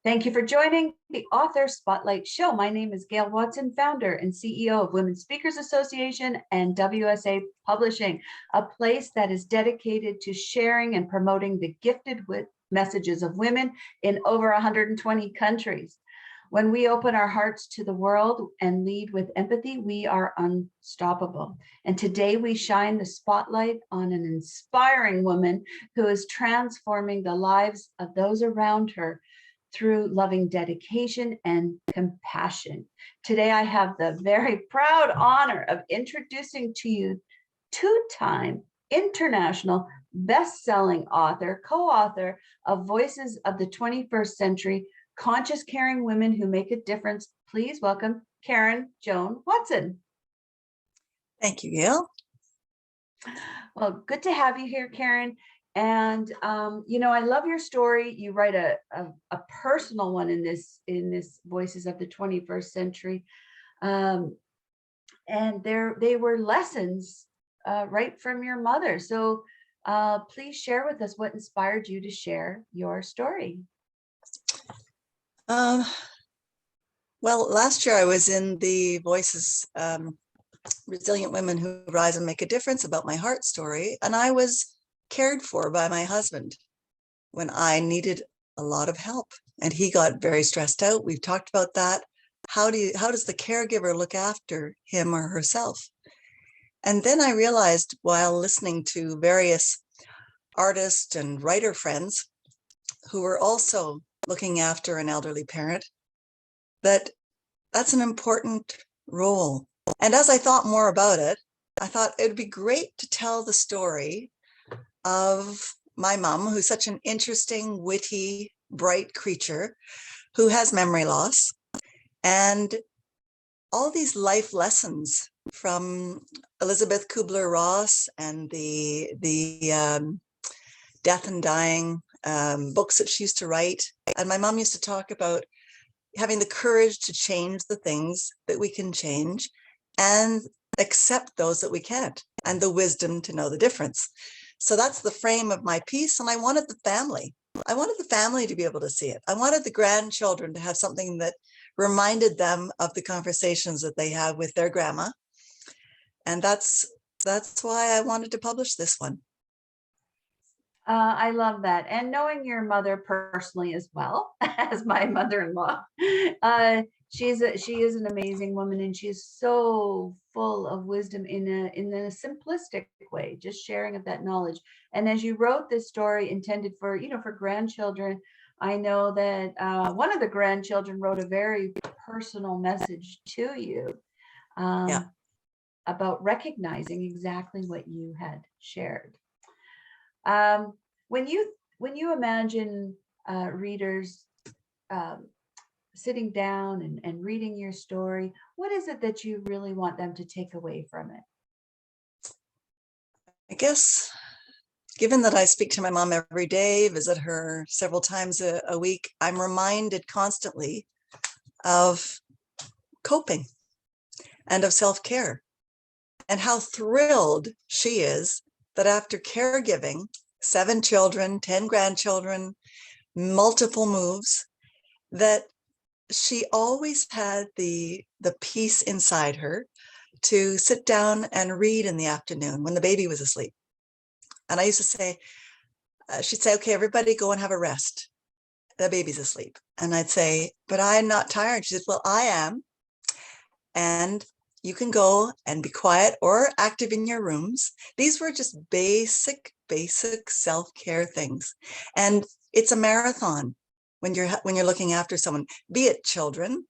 Thank you for joining the Author Spotlight Show. My name is Gail Watson, founder and CEO of Women Speakers Association and WSA Publishing, a place that is dedicated to sharing and promoting the gifted messages of women in over 120 countries. When we open our hearts to the world and lead with empathy, we are unstoppable. And today we shine the spotlight on an inspiring woman who is transforming the lives of those around her through loving dedication and compassion. Today, I have the very proud honor of introducing to you two-time international best-selling author, co-author of Voices of the 21st Century, Conscious Caring Women Who Make a Difference. Please welcome Joan Watson. Thank you, Gail. Well, good to have you here, Karen. And I love your story. You write a personal one in this Voices of the 21st Century, and they were lessons right from your mother. So please share with us what inspired you to share your story. Well, last year I was in the Voices Resilient Women Who Rise and Make a Difference about my heart story, and I was cared for by my husband when I needed a lot of help, and he got very stressed out. We've talked about that. How does the caregiver look after him or herself? And then I realized, while listening to various artist and writer friends who were also looking after an elderly parent, that that's an important role. And as I thought more about it, I thought it would be great to tell the story of my mom, who's such an interesting, witty, bright creature who has memory loss, and all these life lessons from Elizabeth Kubler-Ross and the death and dying books that she used to write. And my mom used to talk about having the courage to change the things that we can change and accept those that we can't, and the wisdom to know the difference. So that's the frame of my piece. And I wanted the family to be able to see it. I wanted the grandchildren to have something that reminded them of the conversations that they have with their grandma. And that's why I wanted to publish this one. I love that. And knowing your mother personally as well as my mother-in-law, she is an amazing woman, and she's so full of wisdom in a simplistic way, just sharing of that knowledge. And as you wrote this story intended for grandchildren, I know that one of the grandchildren wrote a very personal message to you about recognizing exactly what you had shared. When you imagine readers sitting down and reading your story, what is it that you really want them to take away from it? I guess, given that I speak to my mom every day, visit her several times a week, I'm reminded constantly of coping and of self-care, and how thrilled she is that after caregiving 7 children, 10 grandchildren, multiple moves, that she always had the peace inside her to sit down and read in the afternoon when the baby was asleep. And I used to say, she'd say, okay, everybody go and have a rest. The baby's asleep. And I'd say, but I'm not tired. She said, well, I am. And you can go and be quiet or active in your rooms. These were just basic self-care things. And it's a marathon when you're looking after someone, be it children,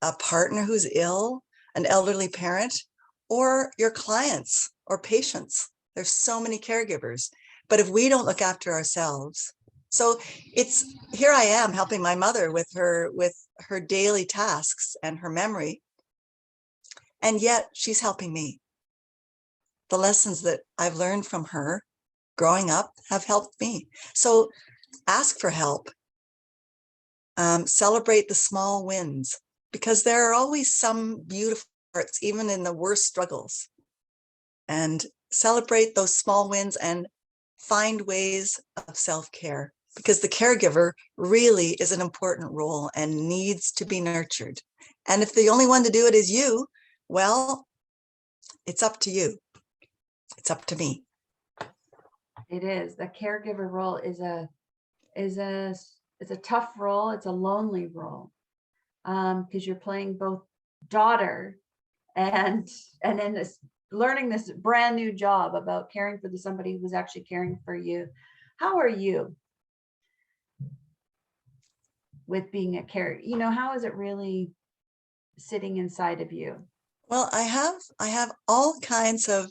a partner who's ill, an elderly parent, or your clients or patients. There's so many caregivers. But if we don't look after ourselves, so here I am helping my mother with her daily tasks and her memory. And yet she's helping me. The lessons that I've learned from her growing up have helped me. So ask for help. Celebrate the small wins, because there are always some beautiful parts, even in the worst struggles. And celebrate those small wins and find ways of self-care. because the caregiver really is an important role and needs to be nurtured. And if the only one to do it is you, well, it's up to you. It's up to me. It is. The caregiver role is a tough role. It's a lonely role, because you're playing both daughter and then this learning this brand new job about caring for somebody who was actually caring for you. How are you with being a care? How is it really sitting inside of you? Well, I have all kinds of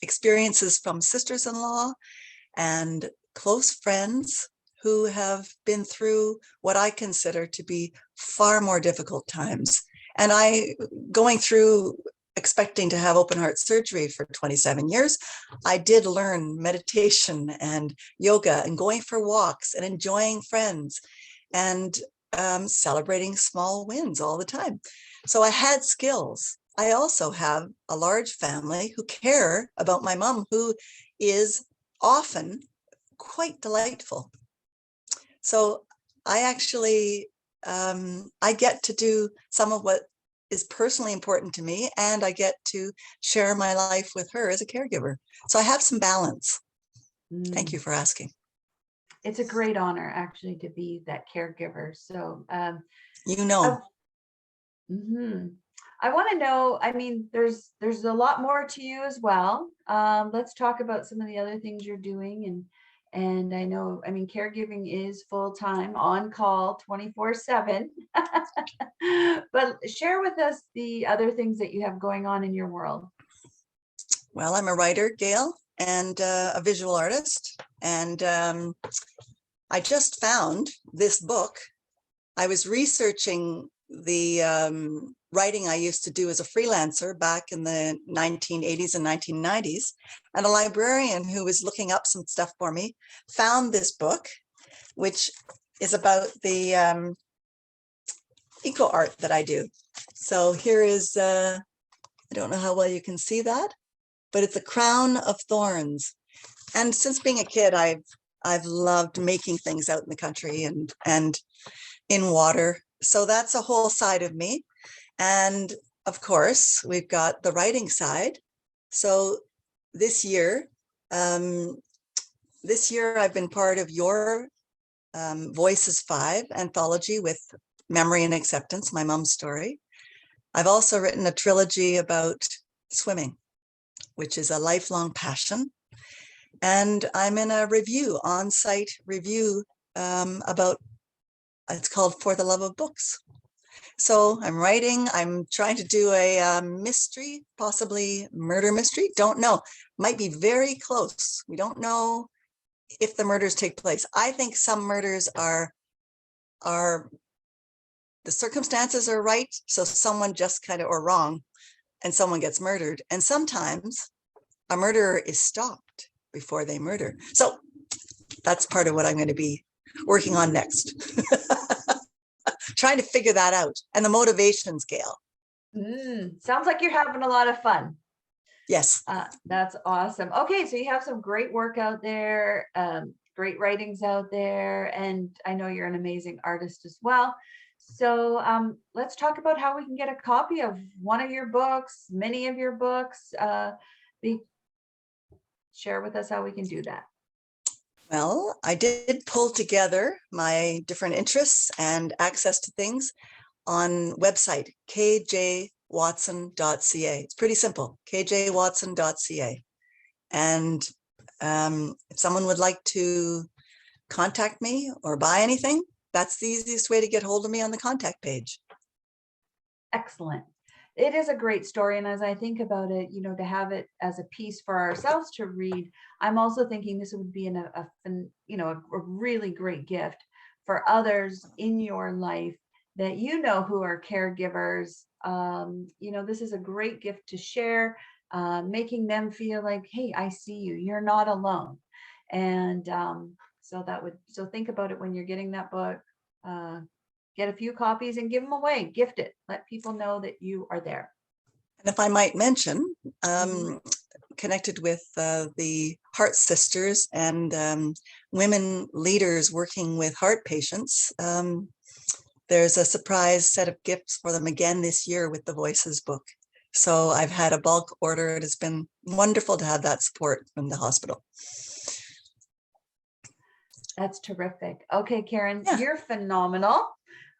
experiences from sisters-in-law and close friends who have been through what I consider to be far more difficult times. And going through expecting to have open heart surgery for 27 years, I did learn meditation and yoga and going for walks and enjoying friends and celebrating small wins all the time. So I had skills. I also have a large family who care about my mom, who is often quite delightful. So I actually, I get to do some of what is personally important to me, and I get to share my life with her as a caregiver. So I have some balance. Thank you for asking. It's a great honor actually to be that caregiver. So, You know. I want to know, I mean, there's a lot more to you as well. Let's talk about some of the other things you're doing. And I know, I mean, caregiving is full-time, on call, 24/7. But share with us the other things that you have going on in your world. Well, I'm a writer, Gail, and a visual artist. And I just found this book. I was researching the writing I used to do as a freelancer back in the 1980s and 1990s. And a librarian who was looking up some stuff for me found this book, which is about the eco art that I do. So here is, I don't know how well you can see that, but it's a crown of thorns. And since being a kid, I've loved making things out in the country and in water. So that's a whole side of me. And of course, we've got the writing side. So this year I've been part of your Voices 5 anthology with Memory and Acceptance, my mom's story. I've also written a trilogy about swimming, which is a lifelong passion. And I'm in a review, on-site review about, it's called For the Love of Books. So I'm writing, I'm trying to do a mystery, possibly murder mystery. Don't know, might be very close. We don't know if the murders take place. I think some murders are the circumstances are right. So someone just kind of, or wrong, and someone gets murdered. And sometimes a murderer is stopped before they murder. So that's part of what I'm going to be working on next. Trying to figure that out, and the motivation scale. Sounds like you're having a lot of fun. Yes. That's awesome. Okay, so you have some great work out there, great writings out there, and I know you're an amazing artist as well. So let's talk about how we can get a copy of one of your books, many of your books. Share with us how we can do that. Well, I did pull together my different interests and access to things on website kjwatson.ca. It's pretty simple, kjwatson.ca. And if someone would like to contact me or buy anything, that's the easiest way to get hold of me on the contact page. Excellent. It is a great story. And as I think about it, to have it as a piece for ourselves to read, I'm also thinking this would be a really great gift for others in your life that who are caregivers. This is a great gift to share, making them feel like, hey, I see you, you're not alone. And so think about it when you're getting that book. Get a few copies and give them away, gift it, let people know that you are there. And if I might mention, connected with the Heart Sisters and women leaders working with heart patients. There's a surprise set of gifts for them again this year with the Voices book. So I've had a bulk order. It has been wonderful to have that support from the hospital. That's terrific. Okay, Karen, Yeah. you're phenomenal.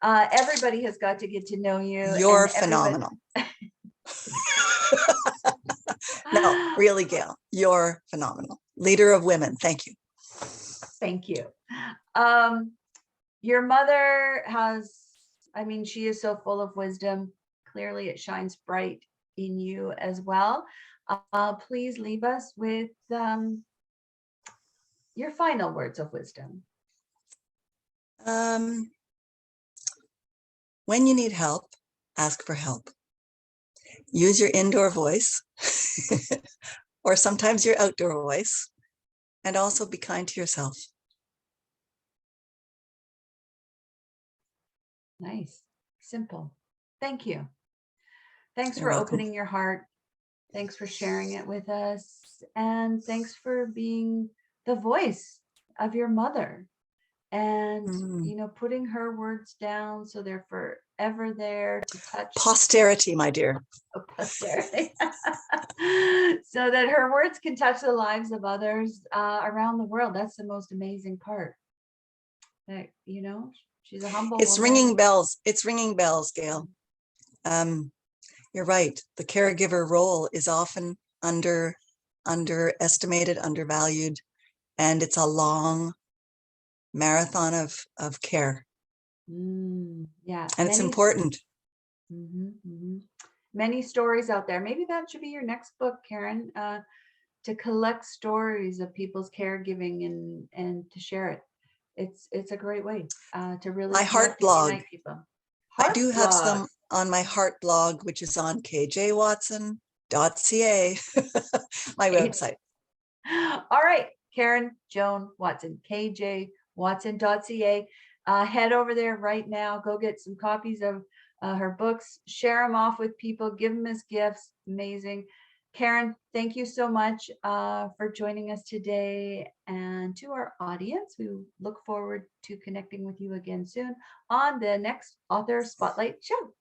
Everybody has got to get to know you. You're and everybody- phenomenal. No, really, Gail, you're phenomenal. Leader of women. Thank you. Thank you. Your mother has, I mean, she is so full of wisdom. Clearly, it shines bright in you as well. Please leave us with your final words of wisdom. When you need help, ask for help. Use your indoor voice or sometimes your outdoor voice, and also be kind to yourself. Nice, simple. Thank you. Thanks You're for welcome. opening your heart. Thanks for sharing it with us. And thanks for being the voice of your mother and, you know, putting her words down so they're forever there to touch posterity, my dear. Posterity. So that her words can touch the lives of others around the world. That's the most amazing part. That, you know, she's a humble It's woman. ringing bells. It's ringing bells, Gail. You're right. The caregiver role is often underestimated, undervalued, and it's a long marathon of care. Yeah. And it's important. Many stories out there. Maybe that should be your next book, Karen, to collect stories of people's caregiving and to share it. It's a great way to really My heart connect and blog. unite people. I do have some on my heart blog, which is on kjwatson.ca, my website. All right, Karen Joan Watson, kjwatson.ca. Head over there right now. Go get some copies of her books. Share them off with people. Give them as gifts. Amazing. Karen, thank you so much for joining us today. And to our audience, we look forward to connecting with you again soon on the next Author Spotlight Show.